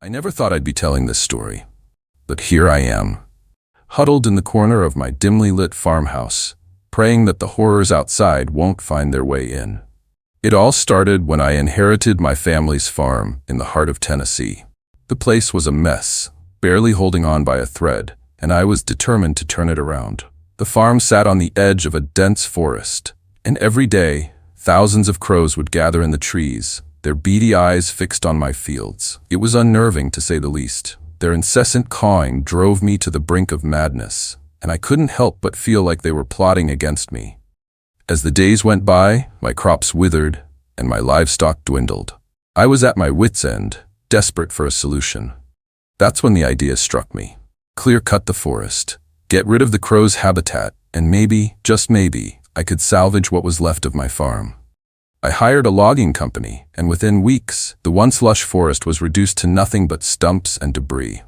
I never thought I'd be telling this story, but here I am, huddled in the corner of my dimly lit farmhouse, praying that the horrors outside won't find their way in. It all started when I inherited my family's farm in the heart of Tennessee. The place was a mess, barely holding on by a thread, and I was determined to turn it around. The farm sat on the edge of a dense forest, and every day, thousands of crows would gather in the trees, their beady eyes fixed on my fields. It was unnerving, to say the least. Their incessant cawing drove me to the brink of madness, and I couldn't help but feel like they were plotting against me. As the days went by, my crops withered, and my livestock dwindled. I was at my wits' end, desperate for a solution. That's when the idea struck me. Clear-cut the forest, get rid of the crow's habitat, and maybe, just maybe, I could salvage what was left of my farm. I hired a logging company, and within weeks, the once lush forest was reduced to nothing but stumps and debris.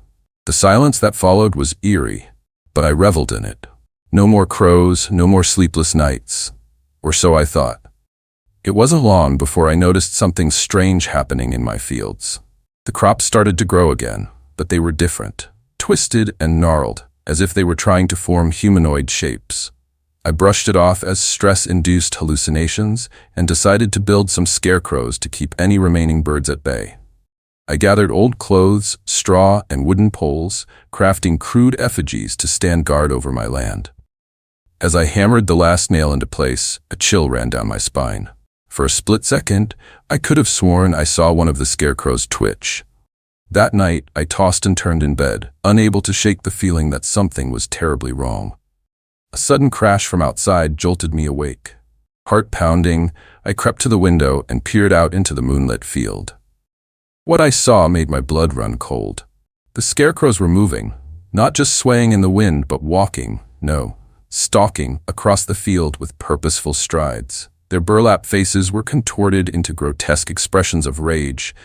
The silence that followed was eerie, but I reveled in it. No more crows, no more sleepless nights. Or so I thought. It wasn't long before I noticed something strange happening in my fields. The crops started to grow again, but they were different, twisted and gnarled, as if they were trying to form humanoid shapes. I brushed it off as stress-induced hallucinations and decided to build some scarecrows to keep any remaining birds at bay. I gathered old clothes, straw, and wooden poles, crafting crude effigies to stand guard over my land. As I hammered the last nail into place, a chill ran down my spine. For a split second, I could have sworn I saw one of the scarecrows twitch. That night, I tossed and turned in bed, unable to shake the feeling that something was terribly wrong. A sudden crash from outside jolted me awake. Heart pounding, I crept to the window and peered out into the moonlit field. What I saw made my blood run cold. The scarecrows were moving, not just swaying in the wind, but walking, no, stalking across the field with purposeful strides. Their burlap faces were contorted into grotesque expressions of rage,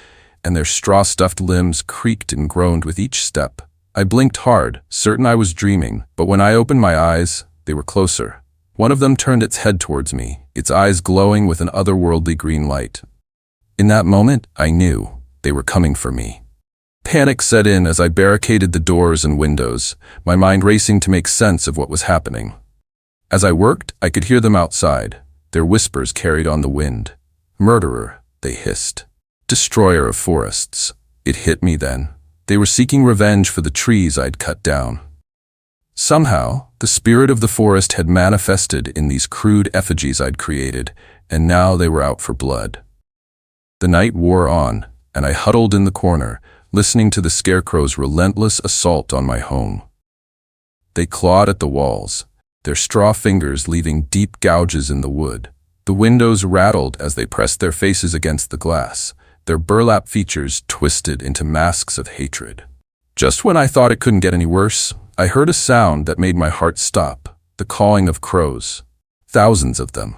and their straw-stuffed limbs creaked and groaned with each step. I blinked hard, certain I was dreaming, but when I opened my eyes, they were closer. One of them turned its head towards me, its eyes glowing with an otherworldly green light. In that moment, I knew they were coming for me. Panic set in as I barricaded the doors and windows, my mind racing to make sense of what was happening. As I worked, I could hear them outside, their whispers carried on the wind. Murderer, they hissed. Destroyer of forests. It hit me then. They were seeking revenge for the trees I'd cut down. Somehow, the spirit of the forest had manifested in these crude effigies I'd created, and now they were out for blood. The night wore on, and I huddled in the corner, listening to the scarecrow's relentless assault on my home. They clawed at the walls, their straw fingers leaving deep gouges in the wood. The windows rattled as they pressed their faces against the glass, their burlap features twisted into masks of hatred. Just when I thought it couldn't get any worse, I heard a sound that made my heart stop, the cawing of crows. Thousands of them.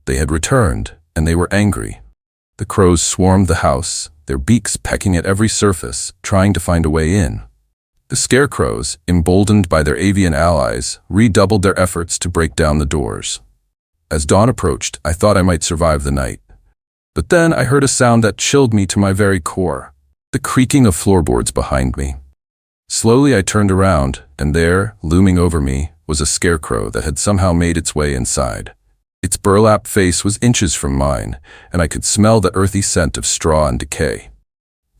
They had returned, and they were angry. The crows swarmed the house, their beaks pecking at every surface, trying to find a way in. The scarecrows, emboldened by their avian allies, redoubled their efforts to break down the doors. As dawn approached, I thought I might survive the night. But then I heard a sound that chilled me to my very core, the creaking of floorboards behind me. Slowly I turned around, and there, looming over me, was a scarecrow that had somehow made its way inside. Its burlap face was inches from mine, and I could smell the earthy scent of straw and decay.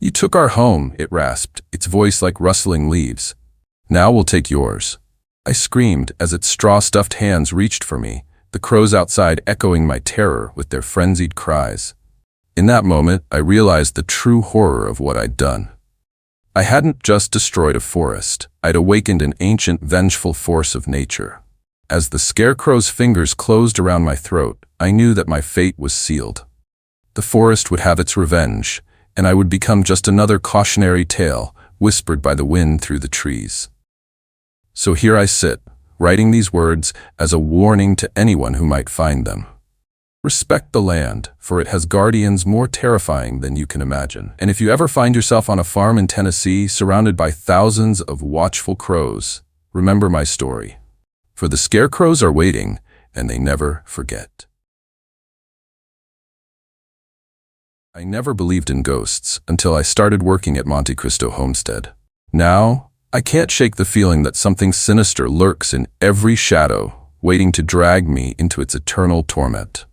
"You took our home," it rasped, its voice like rustling leaves. "Now we'll take yours." I screamed as its straw-stuffed hands reached for me, the crows outside echoing my terror with their frenzied cries. In that moment, I realized the true horror of what I'd done. I hadn't just destroyed a forest, I'd awakened an ancient, vengeful force of nature. As the scarecrow's fingers closed around my throat, I knew that my fate was sealed. The forest would have its revenge, and I would become just another cautionary tale whispered by the wind through the trees. So here I sit, writing these words as a warning to anyone who might find them. Respect the land, for it has guardians more terrifying than you can imagine. And if you ever find yourself on a farm in Tennessee surrounded by thousands of watchful crows, remember my story. For the scarecrows are waiting, and they never forget. I never believed in ghosts until I started working at Monte Cristo Homestead. Now, I can't shake the feeling that something sinister lurks in every shadow, waiting to drag me into its eternal torment.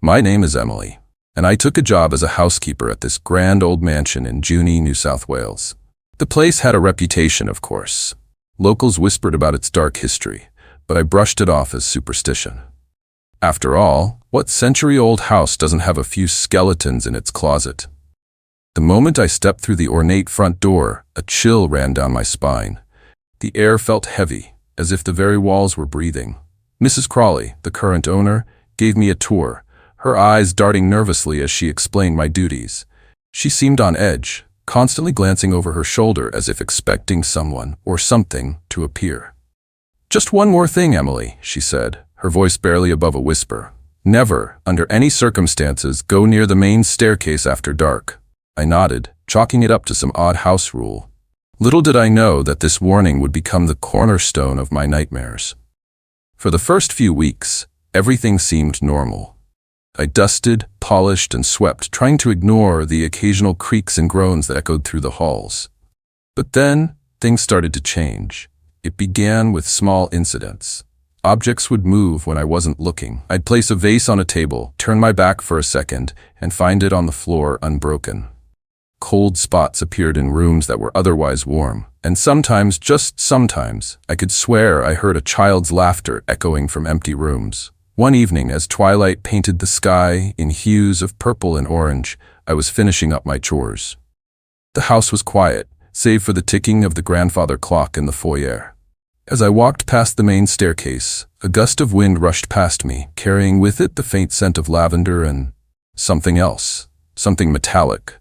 My name is Emily, and I took a job as a housekeeper at this grand old mansion in Junee, New South Wales. The place had a reputation, of course. Locals whispered about its dark history, but I brushed it off as superstition. After all, what century-old house doesn't have a few skeletons in its closet? The moment I stepped through the ornate front door, a chill ran down my spine. The air felt heavy, as if the very walls were breathing. Mrs. Crawley, the current owner, gave me a tour, her eyes darting nervously as she explained my duties. She seemed on edge, constantly glancing over her shoulder as if expecting someone or something to appear. "Just one more thing, Emily," she said, her voice barely above a whisper. "Never, under any circumstances, go near the main staircase after dark." I nodded, chalking it up to some odd house rule. Little did I know that this warning would become the cornerstone of my nightmares. For the first few weeks, everything seemed normal. I dusted, polished, and swept, trying to ignore the occasional creaks and groans that echoed through the halls. But then, things started to change. It began with small incidents. Objects would move when I wasn't looking. I'd place a vase on a table, turn my back for a second, and find it on the floor unbroken. Cold spots appeared in rooms that were otherwise warm, and sometimes, just sometimes, I could swear I heard a child's laughter echoing from empty rooms. One evening, as twilight painted the sky in hues of purple and orange, I was finishing up my chores. The house was quiet, save for the ticking of the grandfather clock in the foyer. As I walked past the main staircase, a gust of wind rushed past me, carrying with it the faint scent of lavender and something else, something metallic.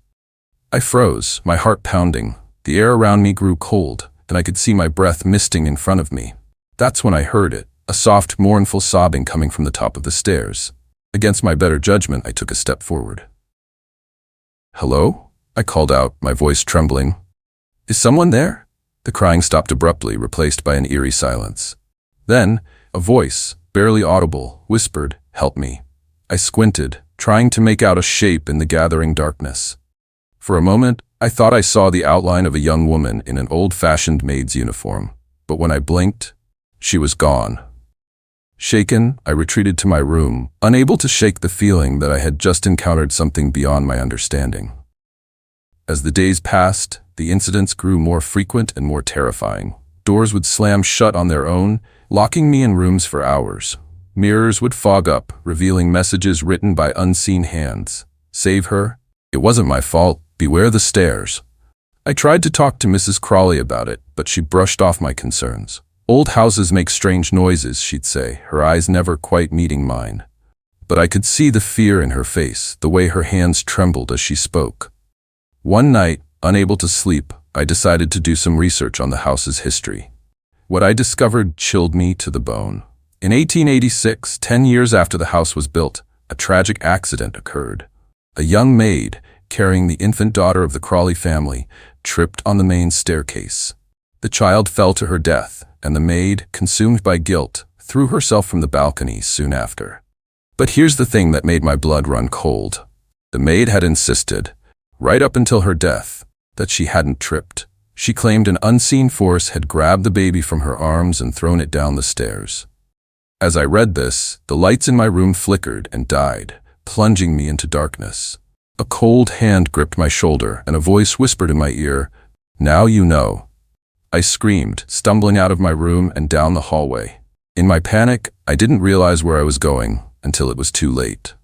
I froze, my heart pounding. The air around me grew cold, and I could see my breath misting in front of me. That's when I heard it, a soft, mournful sobbing coming from the top of the stairs. Against my better judgment, I took a step forward. "Hello?" I called out, my voice trembling. "Is someone there?" The crying stopped abruptly, replaced by an eerie silence. Then, a voice, barely audible, whispered, "Help me." I squinted, trying to make out a shape in the gathering darkness. For a moment, I thought I saw the outline of a young woman in an old-fashioned maid's uniform, but when I blinked, she was gone. Shaken, I retreated to my room, unable to shake the feeling that I had just encountered something beyond my understanding. As the days passed, the incidents grew more frequent and more terrifying. Doors would slam shut on their own, locking me in rooms for hours. Mirrors would fog up, revealing messages written by unseen hands. "Save her. It wasn't my fault. Beware the stairs." I tried to talk to Mrs. Crawley about it, but she brushed off my concerns. "Old houses make strange noises," she'd say, her eyes never quite meeting mine. But I could see the fear in her face, the way her hands trembled as she spoke. One night, unable to sleep, I decided to do some research on the house's history. What I discovered chilled me to the bone. In 1886, 10 years after the house was built, a tragic accident occurred. A young maid, carrying the infant daughter of the Crawley family, tripped on the main staircase. The child fell to her death, and the maid, consumed by guilt, threw herself from the balcony soon after. But here's the thing that made my blood run cold. The maid had insisted, right up until her death, that she hadn't tripped. She claimed an unseen force had grabbed the baby from her arms and thrown it down the stairs. As I read this, the lights in my room flickered and died, plunging me into darkness. A cold hand gripped my shoulder, and a voice whispered in my ear, "Now you know." I screamed, stumbling out of my room and down the hallway. In my panic, I didn't realize where I was going until it was too late.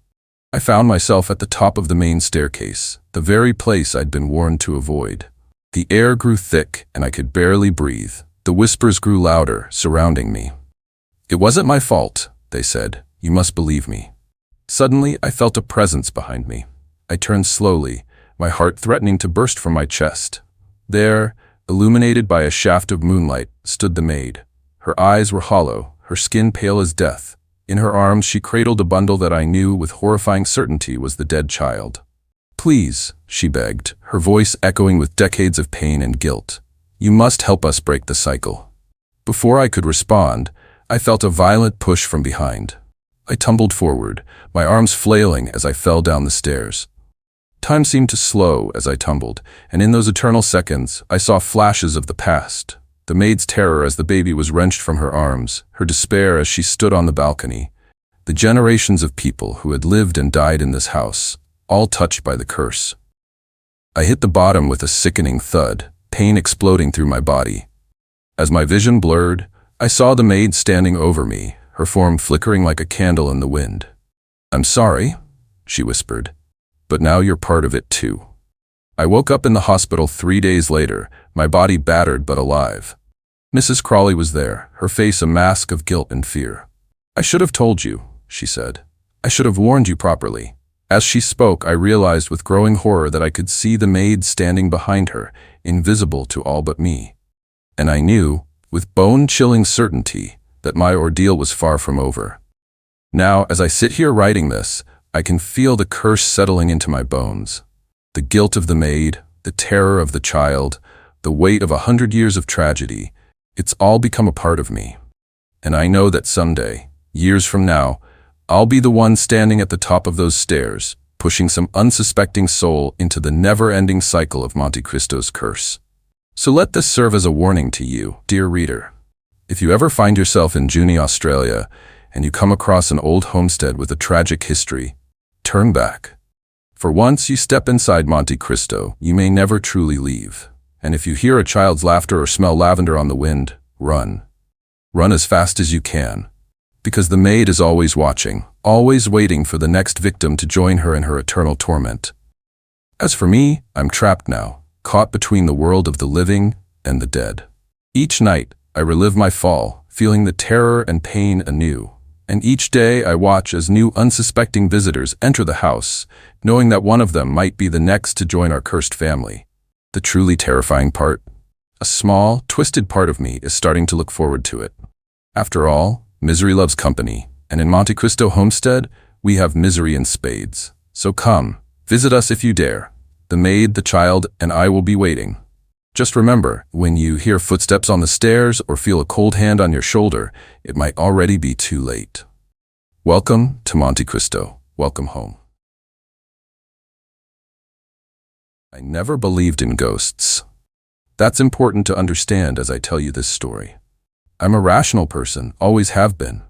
I found myself at the top of the main staircase, the very place I'd been warned to avoid. The air grew thick, and I could barely breathe. The whispers grew louder, surrounding me. "It wasn't my fault," they said. "You must believe me." Suddenly, I felt a presence behind me. I turned slowly, my heart threatening to burst from my chest. There, illuminated by a shaft of moonlight, stood the maid. Her eyes were hollow, her skin pale as death. In her arms, she cradled a bundle that I knew with horrifying certainty was the dead child. "Please," she begged, her voice echoing with decades of pain and guilt. "You must help us break the cycle." Before I could respond, I felt a violent push from behind. I tumbled forward, my arms flailing as I fell down the stairs. Time seemed to slow as I tumbled, and in those eternal seconds, I saw flashes of the past. The maid's terror as the baby was wrenched from her arms, her despair as she stood on the balcony. The generations of people who had lived and died in this house, all touched by the curse. I hit the bottom with a sickening thud, pain exploding through my body. As my vision blurred, I saw the maid standing over me, her form flickering like a candle in the wind. "I'm sorry," she whispered, "but now you're part of it too." I woke up in the hospital 3 days later, my body battered but alive. Mrs. Crawley was there, her face a mask of guilt and fear. "I should have told you," she said. "I should have warned you properly." As she spoke, I realized with growing horror that I could see the maid standing behind her, invisible to all but me. And I knew, with bone-chilling certainty, that my ordeal was far from over. Now, as I sit here writing this, I can feel the curse settling into my bones. The guilt of the maid, the terror of the child, the weight of 100 years of tragedy, it's all become a part of me. And I know that someday, years from now, I'll be the one standing at the top of those stairs, pushing some unsuspecting soul into the never-ending cycle of Monte Cristo's curse. So let this serve as a warning to you, dear reader. If you ever find yourself in Junee, Australia, and you come across an old homestead with a tragic history, turn back. For once you step inside Monte Cristo, you may never truly leave. And if you hear a child's laughter or smell lavender on the wind, run. Run as fast as you can. Because the maid is always watching, always waiting for the next victim to join her in her eternal torment. As for me, I'm trapped now, caught between the world of the living and the dead. Each night, I relive my fall, feeling the terror and pain anew. And each day I watch as new unsuspecting visitors enter the house, knowing that one of them might be the next to join our cursed family. The truly terrifying part? A small, twisted part of me is starting to look forward to it. After all, misery loves company, and in Monte Cristo Homestead, we have misery in spades. So come, visit us if you dare. The maid, the child, and I will be waiting. Just remember, when you hear footsteps on the stairs or feel a cold hand on your shoulder, it might already be too late. Welcome to Monte Cristo. Welcome home. I never believed in ghosts. That's important to understand as I tell you this story. I'm a rational person, always have been.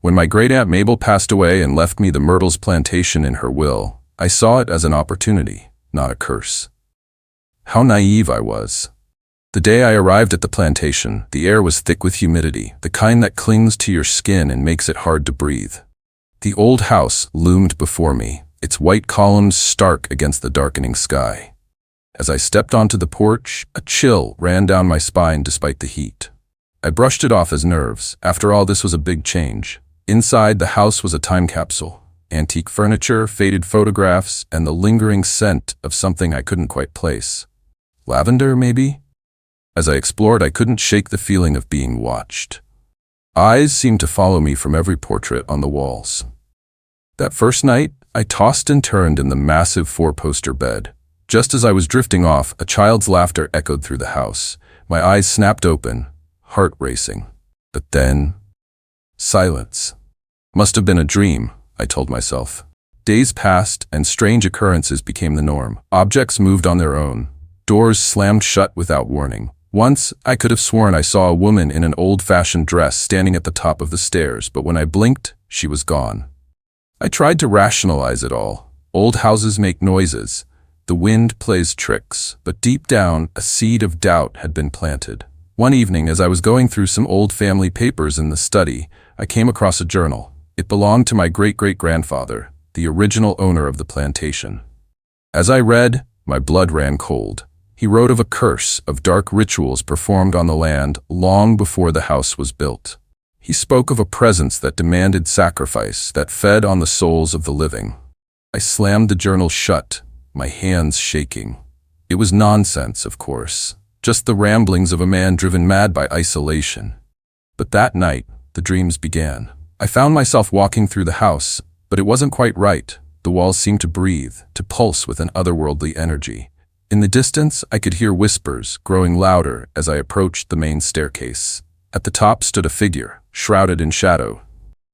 When my great-aunt Mabel passed away and left me the myrtles plantation in her will, I saw it as an opportunity, not a curse. How naive I was. The day I arrived at the plantation, the air was thick with humidity, the kind that clings to your skin and makes it hard to breathe. The old house loomed before me, its white columns stark against the darkening sky. As I stepped onto the porch, a chill ran down my spine despite the heat. I brushed it off as nerves. After all, this was a big change. Inside, the house was a time capsule. Antique furniture, faded photographs, and the lingering scent of something I couldn't quite place. Lavender, maybe? As I explored, I couldn't shake the feeling of being watched. Eyes seemed to follow me from every portrait on the walls. That first night, I tossed and turned in the massive four-poster bed. Just as I was drifting off, a child's laughter echoed through the house. My eyes snapped open, heart racing. But then, silence. Must have been a dream, I told myself. Days passed, and strange occurrences became the norm. Objects moved on their own. Doors slammed shut without warning. Once, I could have sworn I saw a woman in an old-fashioned dress standing at the top of the stairs, but when I blinked, she was gone. I tried to rationalize it all. Old houses make noises. The wind plays tricks, but deep down, a seed of doubt had been planted. One evening, as I was going through some old family papers in the study, I came across a journal. It belonged to my great-great-grandfather, the original owner of the plantation. As I read, my blood ran cold. He wrote of a curse, of dark rituals performed on the land long before the house was built. He spoke of a presence that demanded sacrifice, that fed on the souls of the living. I slammed the journal shut, my hands shaking. It was nonsense, of course. Just the ramblings of a man driven mad by isolation. But that night, the dreams began. I found myself walking through the house, but it wasn't quite right. The walls seemed to breathe, to pulse with an otherworldly energy. In the distance, I could hear whispers, growing louder as I approached the main staircase. At the top stood a figure, shrouded in shadow.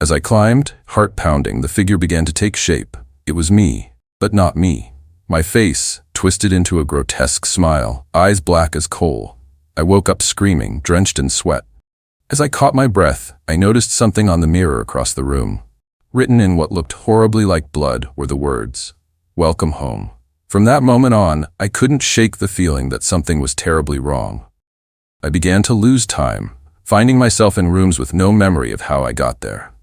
As I climbed, heart pounding, the figure began to take shape. It was me, but not me. My face twisted into a grotesque smile, eyes black as coal. I woke up screaming, drenched in sweat. As I caught my breath, I noticed something on the mirror across the room. Written in what looked horribly like blood were the words, "Welcome home." From that moment on, I couldn't shake the feeling that something was terribly wrong. I began to lose time, finding myself in rooms with no memory of how I got there.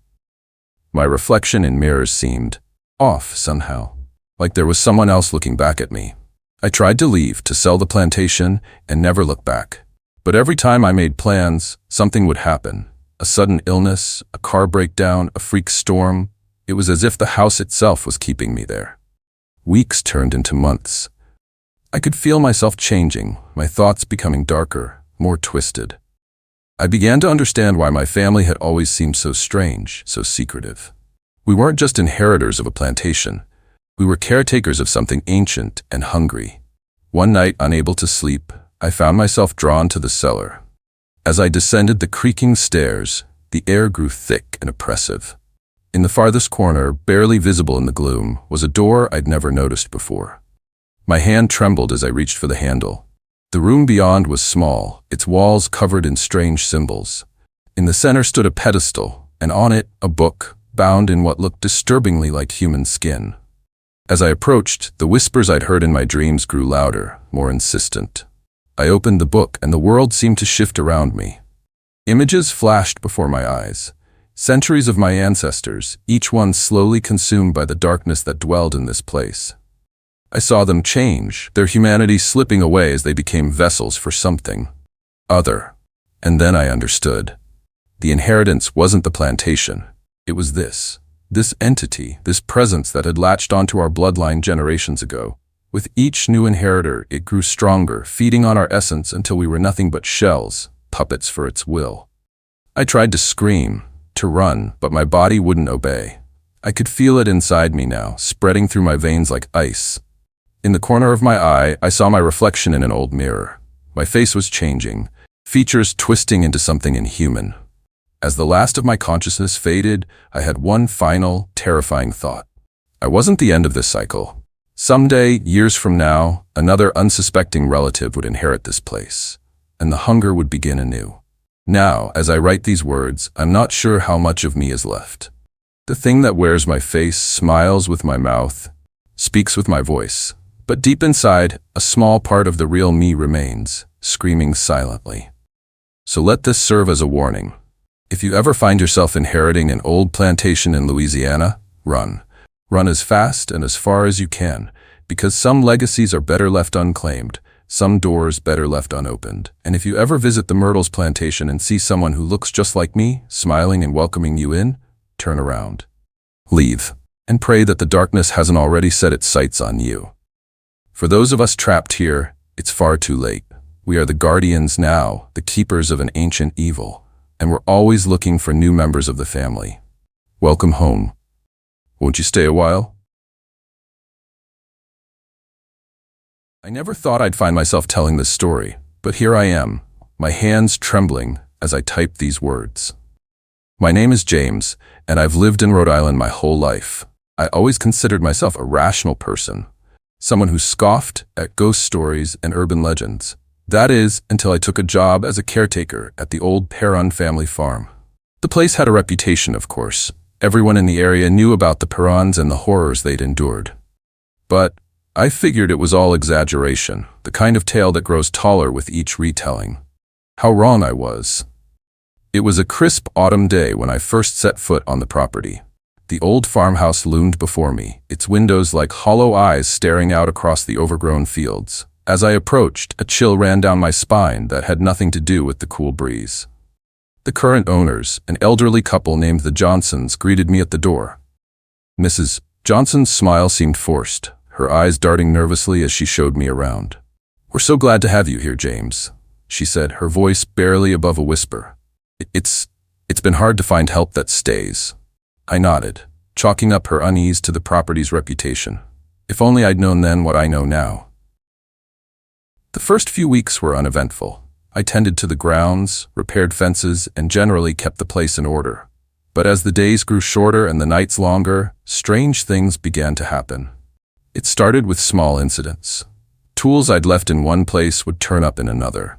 My reflection in mirrors seemed off somehow, like there was someone else looking back at me. I tried to leave, to sell the plantation, and never look back. But every time I made plans, something would happen. A sudden illness, a car breakdown, a freak storm. It was as if the house itself was keeping me there. Weeks turned into months. I could feel myself changing, my thoughts becoming darker, more twisted. I began to understand why my family had always seemed so strange, so secretive. We weren't just inheritors of a plantation. We were caretakers of something ancient and hungry. One night, unable to sleep, I found myself drawn to the cellar. As I descended the creaking stairs, the air grew thick and oppressive. In the farthest corner, barely visible in the gloom, was a door I'd never noticed before. My hand trembled as I reached for the handle. The room beyond was small, its walls covered in strange symbols. In the center stood a pedestal, and on it, a book, bound in what looked disturbingly like human skin. As I approached, the whispers I'd heard in my dreams grew louder, more insistent. I opened the book, and the world seemed to shift around me. Images flashed before my eyes. Centuries of my ancestors, each one slowly consumed by the darkness that dwelled in this place. I saw them change, their humanity slipping away as they became vessels for something other. And then I understood. The inheritance wasn't the plantation. It was this entity, this presence that had latched onto our bloodline generations ago. With each new inheritor, it grew stronger, feeding on our essence until we were nothing but shells, puppets for its will. I tried to scream, to run, but my body wouldn't obey. I could feel it inside me now, spreading through my veins like ice. In the corner of my eye, I saw my reflection in an old mirror. My face was changing, features twisting into something inhuman. As the last of my consciousness faded, I had one final, terrifying thought. I wasn't the end of this cycle. Someday, years from now, another unsuspecting relative would inherit this place, and the hunger would begin anew. Now, as I write these words, I'm not sure how much of me is left. The thing that wears my face, smiles with my mouth, speaks with my voice. But deep inside, a small part of the real me remains, screaming silently. So let this serve as a warning. If you ever find yourself inheriting an old plantation in Louisiana, run. Run as fast and as far as you can, because some legacies are better left unclaimed, some doors better left unopened. And if you ever visit the Myrtles plantation and see someone who looks just like me, smiling and welcoming you in, turn around. Leave, and pray that the darkness hasn't already set its sights on you. For those of us trapped here, it's far too late. We are the guardians now, the keepers of an ancient evil, and we're always looking for new members of the family. Welcome home. Won't you stay a while? I never thought I'd find myself telling this story, but here I am, my hands trembling as I type these words. My name is James, and I've lived in Rhode Island my whole life. I always considered myself a rational person, someone who scoffed at ghost stories and urban legends. That is, until I took a job as a caretaker at the old Perron family farm. The place had a reputation, of course. Everyone in the area knew about the Perrons and the horrors they'd endured. But I figured it was all exaggeration, the kind of tale that grows taller with each retelling. How wrong I was. It was a crisp autumn day when I first set foot on the property. The old farmhouse loomed before me, its windows like hollow eyes staring out across the overgrown fields. As I approached, a chill ran down my spine that had nothing to do with the cool breeze. The current owners, an elderly couple named the Johnsons, greeted me at the door. Mrs. Johnson's smile seemed forced, her eyes darting nervously as she showed me around. "We're so glad to have you here, James," she said, her voice barely above a whisper. It's been hard to find help that stays." I nodded, chalking up her unease to the property's reputation. If only I'd known then what I know now. The first few weeks were uneventful. I tended to the grounds, repaired fences, and generally kept the place in order. But as the days grew shorter and the nights longer, strange things began to happen. It started with small incidents. Tools I'd left in one place would turn up in another.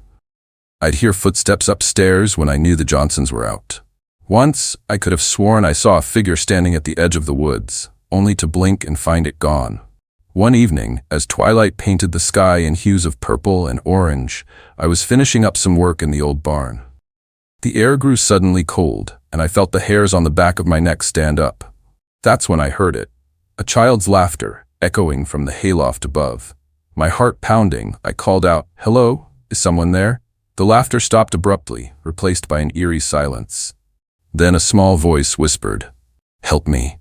I'd hear footsteps upstairs when I knew the Johnsons were out. Once, I could have sworn I saw a figure standing at the edge of the woods, only to blink and find it gone. One evening, as twilight painted the sky in hues of purple and orange, I was finishing up some work in the old barn. The air grew suddenly cold, and I felt the hairs on the back of my neck stand up. That's when I heard it, a child's laughter, echoing from the hayloft above. My heart pounding, I called out, "Hello, is someone there?" The laughter stopped abruptly, replaced by an eerie silence. Then a small voice whispered, "Help me."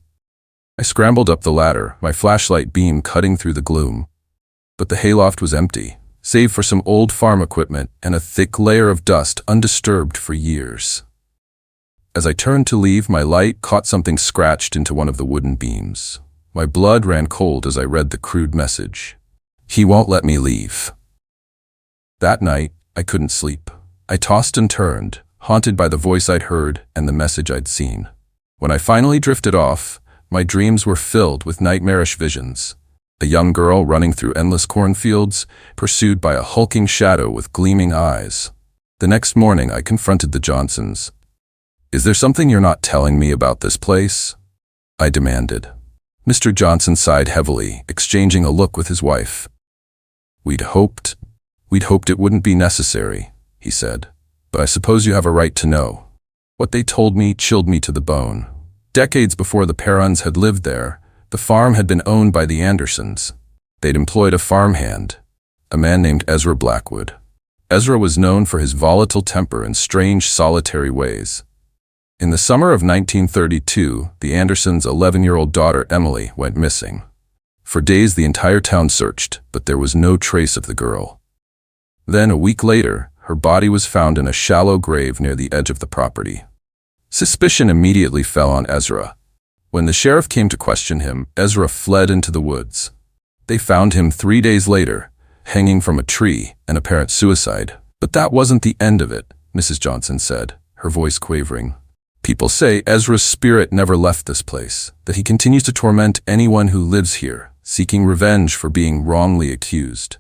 I scrambled up the ladder, my flashlight beam cutting through the gloom. But the hayloft was empty, save for some old farm equipment and a thick layer of dust undisturbed for years. As I turned to leave, my light caught something scratched into one of the wooden beams. My blood ran cold as I read the crude message. "He won't let me leave." That night, I couldn't sleep. I tossed and turned, haunted by the voice I'd heard and the message I'd seen. When I finally drifted off, my dreams were filled with nightmarish visions. A young girl running through endless cornfields, pursued by a hulking shadow with gleaming eyes. The next morning, I confronted the Johnsons. "Is there something you're not telling me about this place?" I demanded. Mr. Johnson sighed heavily, exchanging a look with his wife. We'd hoped it wouldn't be necessary," he said. "But I suppose you have a right to know." What they told me chilled me to the bone. Decades before the Perrons had lived there, the farm had been owned by the Andersons. They'd employed a farmhand, a man named Ezra Blackwood. Ezra was known for his volatile temper and strange, solitary ways. In the summer of 1932, the Andersons' 11-year-old daughter Emily went missing. For days the entire town searched, but there was no trace of the girl. Then, a week later, her body was found in a shallow grave near the edge of the property. Suspicion immediately fell on Ezra. When the sheriff came to question him, Ezra fled into the woods. They found him 3 days later, hanging from a tree, an apparent suicide. "But that wasn't the end of it," Mrs. Johnson said, her voice quavering. "People say Ezra's spirit never left this place, that he continues to torment anyone who lives here, seeking revenge for being wrongly accused."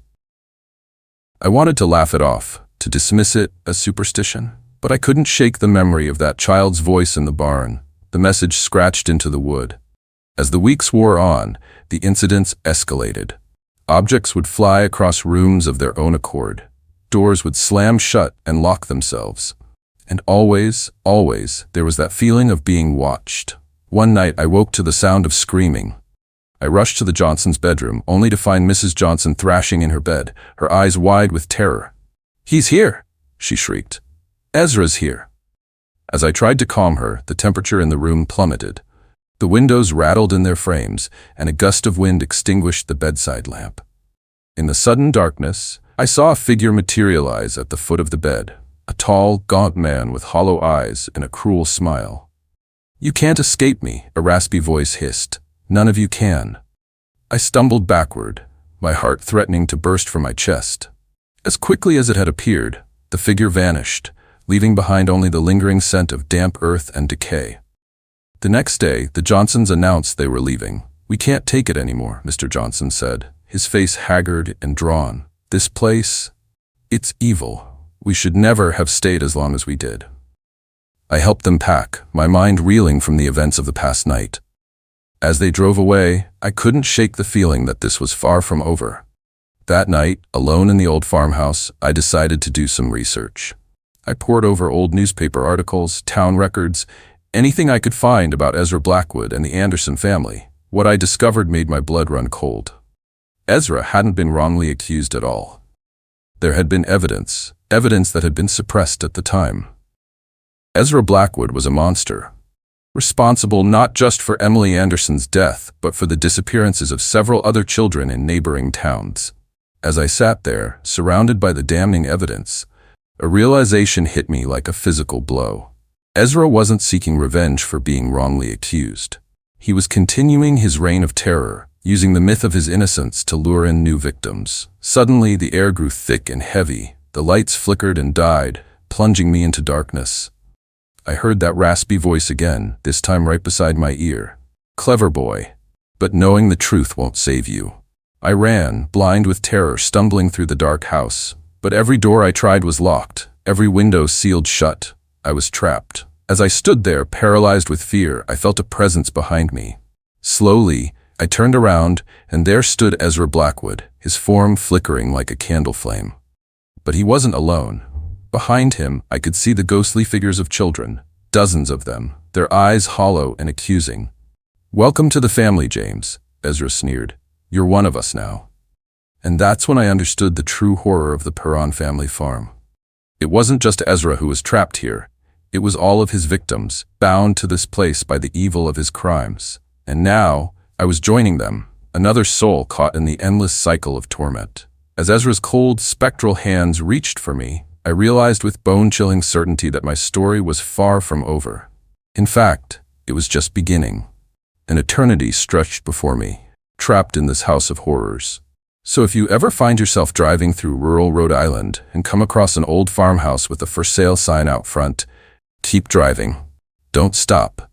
I wanted to laugh it off, to dismiss it as superstition, but I couldn't shake the memory of that child's voice in the barn, the message scratched into the wood. As the weeks wore on, the incidents escalated. Objects would fly across rooms of their own accord. Doors would slam shut and lock themselves. And always, there was that feeling of being watched. One night I woke to the sound of screaming. I rushed to the Johnsons' bedroom, only to find Mrs. Johnson thrashing in her bed, her eyes wide with terror. "He's here!" she shrieked. "Ezra's here!" As I tried to calm her, the temperature in the room plummeted. The windows rattled in their frames, and a gust of wind extinguished the bedside lamp. In the sudden darkness, I saw a figure materialize at the foot of the bed, a tall, gaunt man with hollow eyes and a cruel smile. "You can't escape me," a raspy voice hissed. "None of you can." I stumbled backward, my heart threatening to burst from my chest. As quickly as it had appeared, the figure vanished, leaving behind only the lingering scent of damp earth and decay. The next day, the Johnsons announced they were leaving. "We can't take it anymore," Mr. Johnson said, his face haggard and drawn. "This place, it's evil. We should never have stayed as long as we did." I helped them pack, my mind reeling from the events of the past night. As they drove away, I couldn't shake the feeling that this was far from over. That night, alone in the old farmhouse, I decided to do some research. I pored over old newspaper articles, town records, anything I could find about Ezra Blackwood and the Anderson family. What I discovered made my blood run cold. Ezra hadn't been wrongly accused at all. There had been evidence that had been suppressed at the time. Ezra Blackwood was a monster, responsible not just for Emily Anderson's death, but for the disappearances of several other children in neighboring towns. As I sat there, surrounded by the damning evidence, a realization hit me like a physical blow. Ezra wasn't seeking revenge for being wrongly accused. He was continuing his reign of terror, using the myth of his innocence to lure in new victims. Suddenly, the air grew thick and heavy. The lights flickered and died, plunging me into darkness. I heard that raspy voice again, this time right beside my ear. "Clever boy, but knowing the truth won't save you." I ran, blind with terror, stumbling through the dark house. But every door I tried was locked, every window sealed shut. I was trapped. As I stood there, paralyzed with fear, I felt a presence behind me. Slowly, I turned around, and there stood Ezra Blackwood, his form flickering like a candle flame. But he wasn't alone. Behind him, I could see the ghostly figures of children, dozens of them, their eyes hollow and accusing. "Welcome to the family, James," Ezra sneered. "You're one of us now." And that's when I understood the true horror of the Perron family farm. It wasn't just Ezra who was trapped here. It was all of his victims, bound to this place by the evil of his crimes. And now, I was joining them, another soul caught in the endless cycle of torment. As Ezra's cold, spectral hands reached for me, I realized with bone-chilling certainty that my story was far from over. In fact, it was just beginning. An eternity stretched before me, trapped in this house of horrors. So if you ever find yourself driving through rural Rhode Island and come across an old farmhouse with a for sale sign out front, keep driving. Don't stop.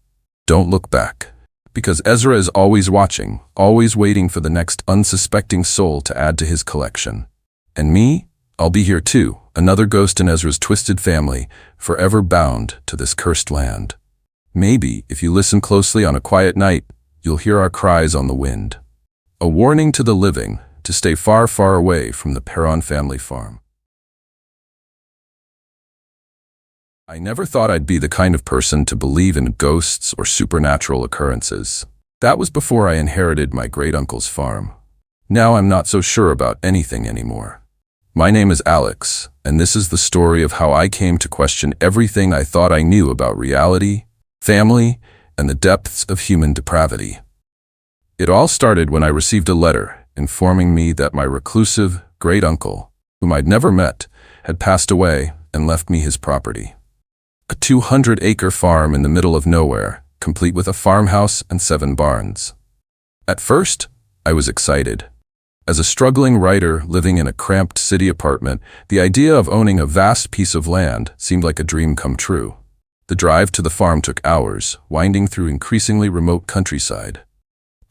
Don't look back. Because Ezra is always watching, always waiting for the next unsuspecting soul to add to his collection. And me? I'll be here too, another ghost in Ezra's twisted family, forever bound to this cursed land. Maybe, if you listen closely on a quiet night, you'll hear our cries on the wind. A warning to the living to stay far, far away from the Perron family farm. I never thought I'd be the kind of person to believe in ghosts or supernatural occurrences. That was before I inherited my great-uncle's farm. Now I'm not so sure about anything anymore. My name is Alex, and this is the story of how I came to question everything I thought I knew about reality, family, and the depths of human depravity. It all started when I received a letter informing me that my reclusive great-uncle, whom I'd never met, had passed away and left me his property. A 200-acre farm in the middle of nowhere, complete with a farmhouse and 7 barns. At first, I was excited. As a struggling writer living in a cramped city apartment, the idea of owning a vast piece of land seemed like a dream come true. The drive to the farm took hours, winding through increasingly remote countryside.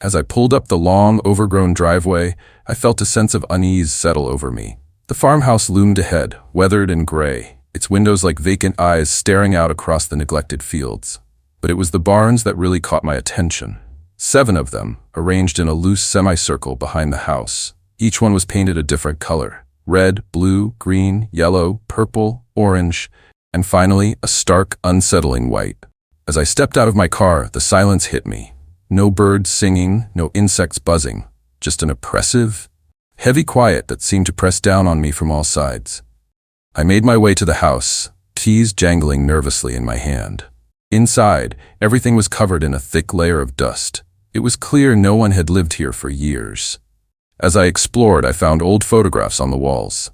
As I pulled up the long, overgrown driveway, I felt a sense of unease settle over me. The farmhouse loomed ahead, weathered and gray, its windows like vacant eyes staring out across the neglected fields. But it was the barns that really caught my attention. 7 of them, arranged in a loose semicircle behind the house. Each one was painted a different color: red, blue, green, yellow, purple, orange, and finally a stark, unsettling white. As I stepped out of my car, the silence hit me. No birds singing, no insects buzzing, just an oppressive, heavy quiet that seemed to press down on me from all sides. I made my way to the house, keys jangling nervously in my hand. Inside, everything was covered in a thick layer of dust. It was clear no one had lived here for years. As I explored, I found old photographs on the walls.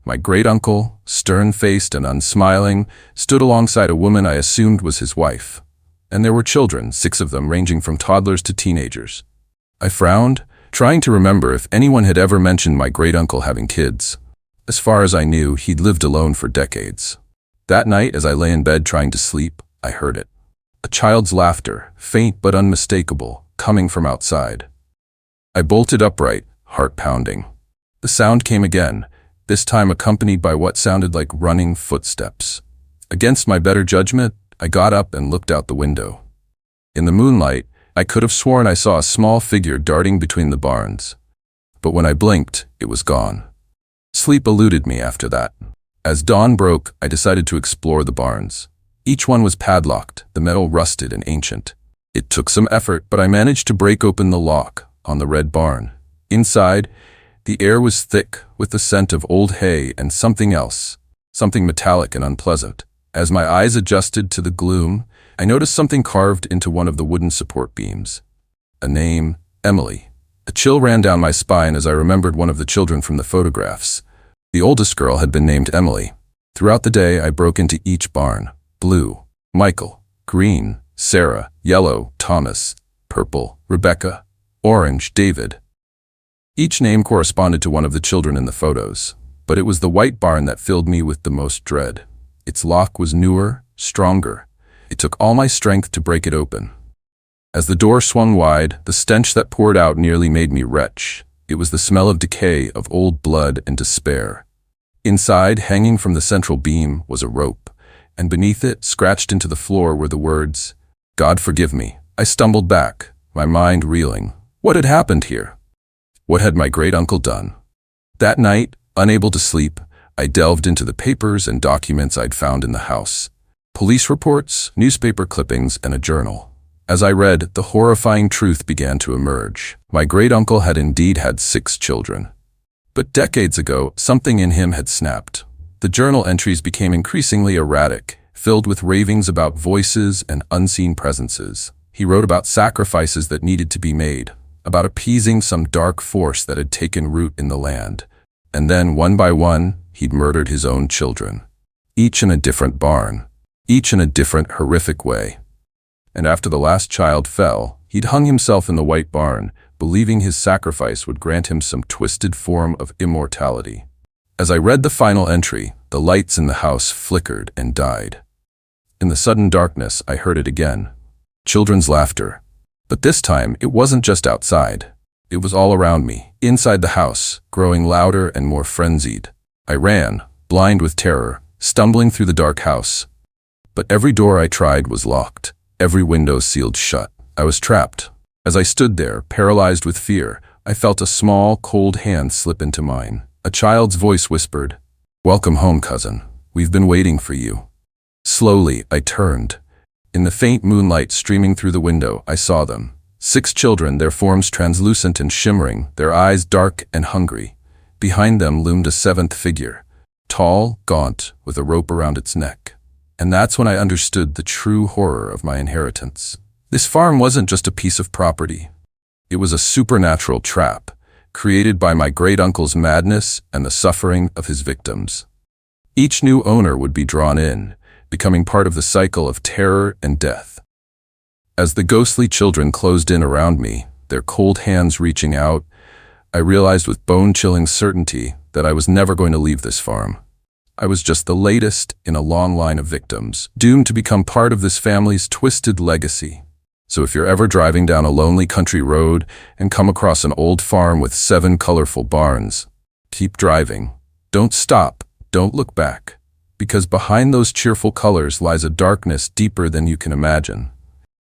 My great-uncle, stern-faced and unsmiling, stood alongside a woman I assumed was his wife. And there were children, 6 of them, ranging from toddlers to teenagers. I frowned, trying to remember if anyone had ever mentioned my great-uncle having kids. As far as I knew, he'd lived alone for decades. That night, as I lay in bed trying to sleep, I heard it. A child's laughter, faint but unmistakable, coming from outside. I bolted upright, heart pounding. The sound came again, this time accompanied by what sounded like running footsteps. Against my better judgment, I got up and looked out the window. In the moonlight, I could have sworn I saw a small figure darting between the barns. But when I blinked, it was gone. Sleep eluded me after that. As dawn broke, I decided to explore the barns. Each one was padlocked, the metal rusted and ancient. It took some effort, but I managed to break open the lock on the red barn. Inside, the air was thick with the scent of old hay and something else, something metallic and unpleasant. As my eyes adjusted to the gloom, I noticed something carved into one of the wooden support beams. A name, Emily. A chill ran down my spine as I remembered one of the children from the photographs. The oldest girl had been named Emily. Throughout the day, I broke into each barn. Blue, Michael; green, Sarah; yellow, Thomas; purple, Rebecca; orange, David. Each name corresponded to one of the children in the photos, but it was the white barn that filled me with the most dread. Its lock was newer, stronger. It took all my strength to break it open. As the door swung wide, the stench that poured out nearly made me retch. It was the smell of decay, of old blood and despair. Inside, hanging from the central beam, was a rope, and beneath it, scratched into the floor, were the words, "God forgive me." I stumbled back, my mind reeling. What had happened here? What had my great-uncle done? That night, unable to sleep, I delved into the papers and documents I'd found in the house. Police reports, newspaper clippings, and a journal. As I read, the horrifying truth began to emerge. My great-uncle had indeed had 6 children. But decades ago, something in him had snapped. The journal entries became increasingly erratic, filled with ravings about voices and unseen presences. He wrote about sacrifices that needed to be made, about appeasing some dark force that had taken root in the land. And then, one by one, he'd murdered his own children. Each in a different barn, each in a different horrific way. And after the last child fell, he'd hung himself in the white barn, believing his sacrifice would grant him some twisted form of immortality. As I read the final entry, the lights in the house flickered and died. In the sudden darkness, I heard it again. Children's laughter. But this time, it wasn't just outside. It was all around me, inside the house, growing louder and more frenzied. I ran, blind with terror, stumbling through the dark house. But every door I tried was locked, every window sealed shut. I was trapped. As I stood there, paralyzed with fear, I felt a small, cold hand slip into mine. A child's voice whispered, "Welcome home, cousin. We've been waiting for you." Slowly, I turned. In the faint moonlight streaming through the window, I saw them. 6 children, their forms translucent and shimmering, their eyes dark and hungry. Behind them loomed a 7th figure, tall, gaunt, with a rope around its neck. And that's when I understood the true horror of my inheritance. This farm wasn't just a piece of property. It was a supernatural trap, created by my great-uncle's madness and the suffering of his victims. Each new owner would be drawn in, becoming part of the cycle of terror and death. As the ghostly children closed in around me, their cold hands reaching out, I realized with bone-chilling certainty that I was never going to leave this farm. I was just the latest in a long line of victims, doomed to become part of this family's twisted legacy. So if you're ever driving down a lonely country road and come across an old farm with 7 colorful barns, keep driving. Don't stop. Don't look back. Because behind those cheerful colors lies a darkness deeper than you can imagine.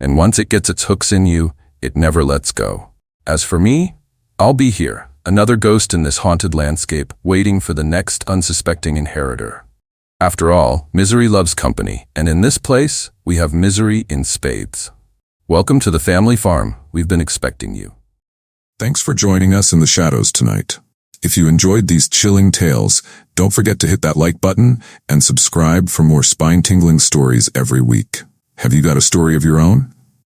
And once it gets its hooks in you, it never lets go. As for me, I'll be here, another ghost in this haunted landscape, waiting for the next unsuspecting inheritor. After all, misery loves company, and in this place, we have misery in spades. Welcome to the family farm. We've been expecting you. Thanks for joining us in the shadows tonight. If you enjoyed these chilling tales, don't forget to hit that like button and subscribe for more spine-tingling stories every week. Have you got a story of your own?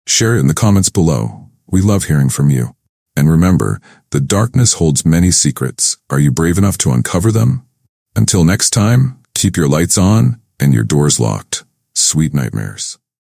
Share it in the comments below. We love hearing from you. And remember, the darkness holds many secrets. Are you brave enough to uncover them? Until next time, keep your lights on and your doors locked. Sweet nightmares.